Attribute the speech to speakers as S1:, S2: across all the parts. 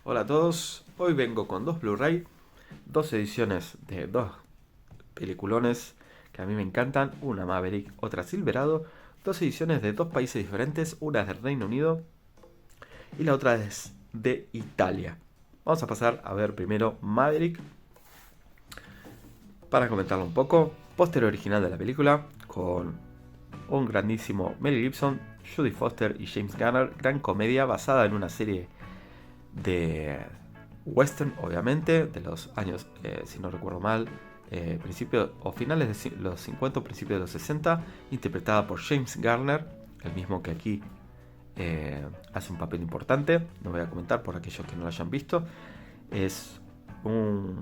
S1: Hola a todos, hoy vengo con dos Blu-ray, dos ediciones de dos peliculones que a mí me encantan, una Maverick, otra Silverado, dos ediciones de dos países diferentes, una es del Reino Unido y la otra es de Italia. Vamos a pasar a ver primero Maverick para comentarlo un poco. Póster original de la película con un grandísimo Mel Gibson, Jodie Foster y James Garner, gran comedia basada en una serie de western, obviamente, de los años, si no recuerdo mal, principios o finales de los 50 o principios de los 60, interpretada por James Garner, el mismo que aquí hace un papel importante. No voy a comentar por aquellos que no lo hayan visto. Es un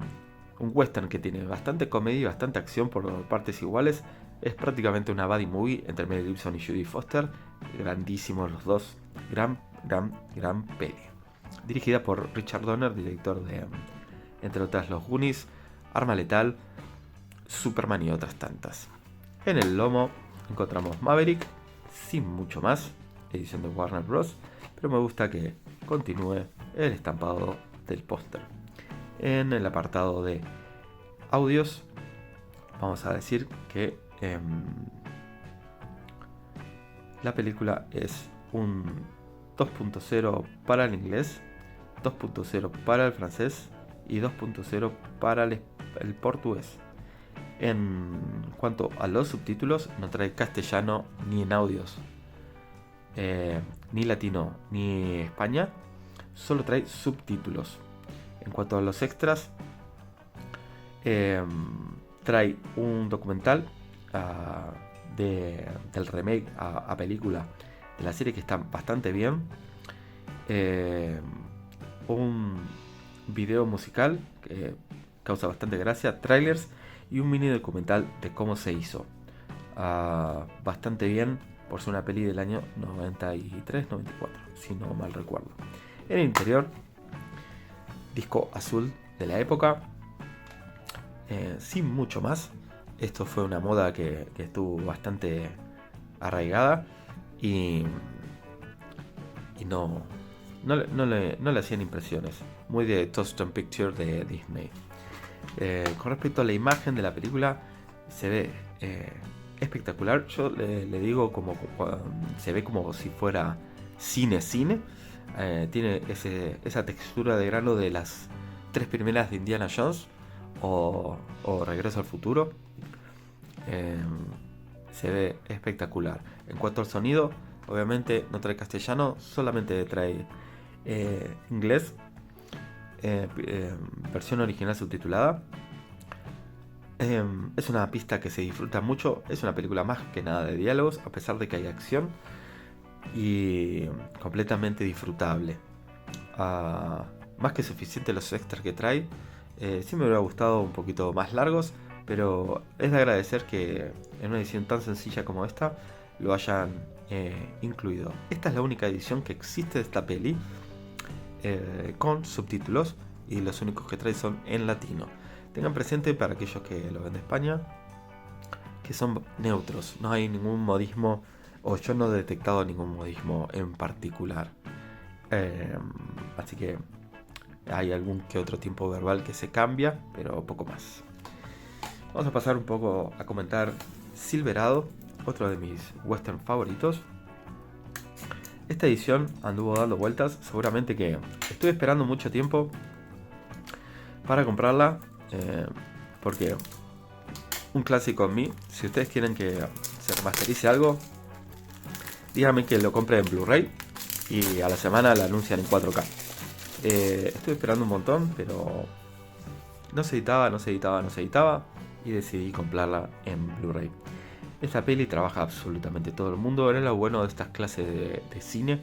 S1: western que tiene bastante comedia y bastante acción por partes iguales. Es prácticamente una buddy movie entre Mel Gibson y Jodie Foster. Grandísimos los dos. Gran peli. Dirigida por Richard Donner, director de, entre otras, Los Goonies, Arma Letal, Superman y otras tantas. En el lomo encontramos Maverick, sin mucho más, edición de Warner Bros., pero me gusta que continúe el estampado del póster. En el apartado de audios, vamos a decir que la película es un 2.0 para el inglés, 2.0 para el francés y 2.0 para el portugués. En cuanto a los subtítulos, no trae castellano ni en audios, ni latino ni España, solo trae subtítulos. En cuanto a los extras, trae un documental del remake a película de la serie que está bastante bien, un video musical que causa bastante gracia, trailers y un mini documental de cómo se hizo. Bastante bien por ser una peli del año 93-94, si no mal recuerdo. En el interior, disco azul de la época, sin mucho más. Esto fue una moda que estuvo bastante arraigada y no le hacían impresiones. Muy de Touchstone Picture de Disney. Con respecto a la imagen de la película, se ve espectacular. Yo le digo como se ve como si fuera cine. Tiene esa textura de grano de las tres primeras de Indiana Jones o Regreso al Futuro. Se ve espectacular. En cuanto al sonido, obviamente no trae castellano, solamente trae inglés, versión original subtitulada. Es una pista que se disfruta mucho. Es una película más que nada de diálogos, a pesar de que hay acción, y completamente disfrutable. Más que suficiente los extras que trae. Sí me hubiera gustado un poquito más largos, pero es de agradecer que en una edición tan sencilla como esta lo hayan incluido. Esta es la única edición que existe de esta peli con subtítulos, y los únicos que trae son en latino. Tengan presente, para aquellos que lo ven de España, que son neutros, no hay ningún modismo, o yo no he detectado ningún modismo en particular. Así que hay algún que otro tiempo verbal que se cambia, pero poco más. Vamos a pasar un poco a comentar Silverado, otro de mis western favoritos. Esta edición anduvo dando vueltas, seguramente que estuve esperando mucho tiempo para comprarla, porque un clásico en mí. Si ustedes quieren que se remasterice algo, díganme que lo compre en Blu-ray y a la semana la anuncian en 4K. Estuve esperando un montón, pero no se editaba y decidí comprarla en Blu-ray. Esta peli trabaja absolutamente todo el mundo. Era lo bueno de estas clases de cine.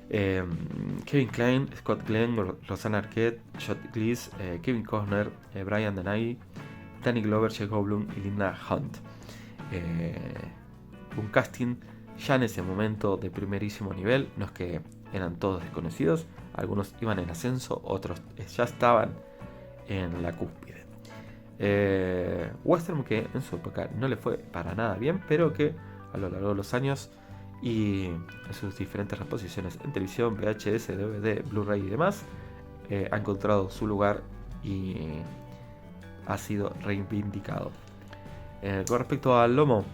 S1: Kevin Kline, Scott Glenn, Rosanna Arquette, Judd Gleeson, Kevin Costner, Brian Dennehy, Danny Glover, Jeff Goldblum y Linda Hunt. Un casting ya en ese momento de primerísimo nivel. No es que eran todos desconocidos, algunos iban en ascenso, otros ya estaban en la cúspide. Western que en su época no le fue para nada bien, pero que a lo largo de los años y en sus diferentes reposiciones en televisión, VHS, DVD, Blu-ray y demás, ha encontrado su lugar y ha sido reivindicado. Con respecto al lomo,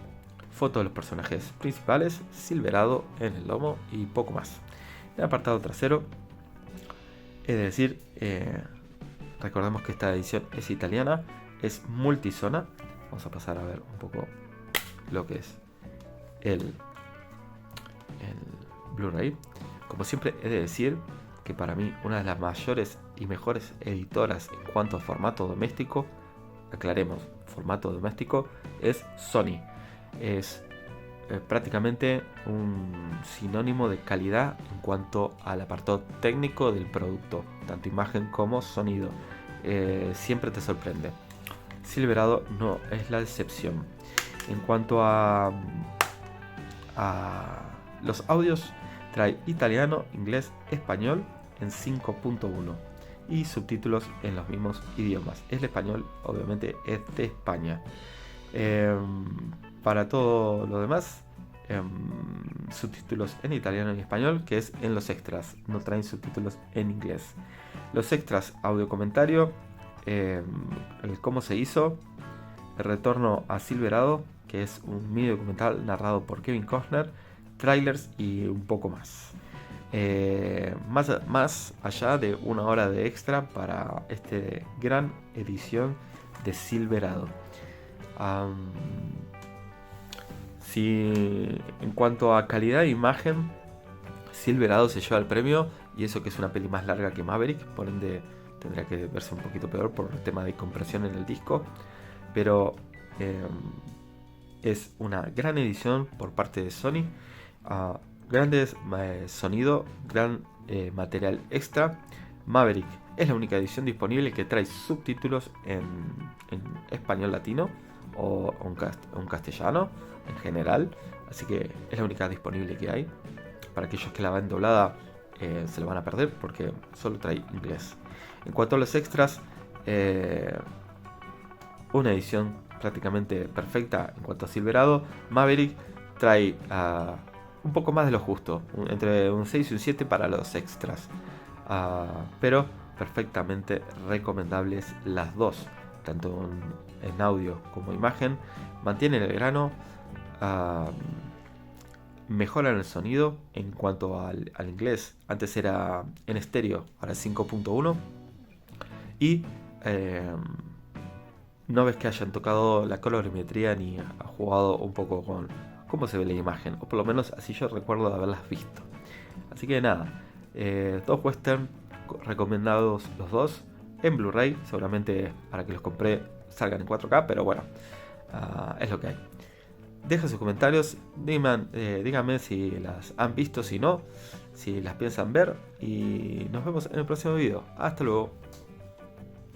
S1: foto de los personajes principales, Silverado en el lomo y poco más. En el apartado trasero, es decir, recordemos que esta edición es italiana, es multizona. Vamos a pasar a ver un poco lo que es el Blu-ray. Como siempre he de decir que para mí una de las mayores y mejores editoras en cuanto a formato doméstico, aclaremos, formato doméstico, es Sony. Es prácticamente un sinónimo de calidad en cuanto al apartado técnico del producto, tanto imagen como sonido. Siempre te sorprende. Silverado no es la excepción. En cuanto a los audios, trae italiano, inglés, español en 5.1 y subtítulos en los mismos idiomas. El español obviamente es de España. Para todo lo demás, subtítulos en italiano y español, que es en los extras, no traen subtítulos en inglés. Los extras, audio comentario, el cómo se hizo, el retorno a Silverado, que es un mini documental narrado por Kevin Costner, trailers y un poco más. Más allá de una hora de extra para esta gran edición de Silverado. Si en cuanto a calidad de imagen, Silverado se lleva el premio, y eso que es una peli más larga que Maverick, por ende tendrá que verse un poquito peor por el tema de compresión en el disco, pero es una gran edición por parte de Sony. Grandes sonido, gran material extra. Maverick es la única edición disponible que trae subtítulos en español latino o un castellano en general, así que es la única disponible que hay. Para aquellos que la ven doblada, se lo van a perder porque solo trae inglés. En cuanto a los extras, una edición prácticamente perfecta en cuanto a Silverado. Maverick trae un poco más de lo justo, entre un 6 y un 7 para los extras, pero perfectamente recomendables las dos, tanto en audio como imagen. Mantienen el grano, mejoran el sonido. En cuanto al inglés, antes era en estéreo, ahora es 5.1, y no ves que hayan tocado la colorimetría ni ha jugado un poco con cómo se ve la imagen, o por lo menos así yo recuerdo de haberlas visto. Así que nada, dos western recomendados los dos en Blu-ray, seguramente para que los compré salgan en 4K, pero bueno, es lo que hay. Dejen sus comentarios, díganme si las han visto, si no, si las piensan ver, y nos vemos en el próximo video. Hasta luego.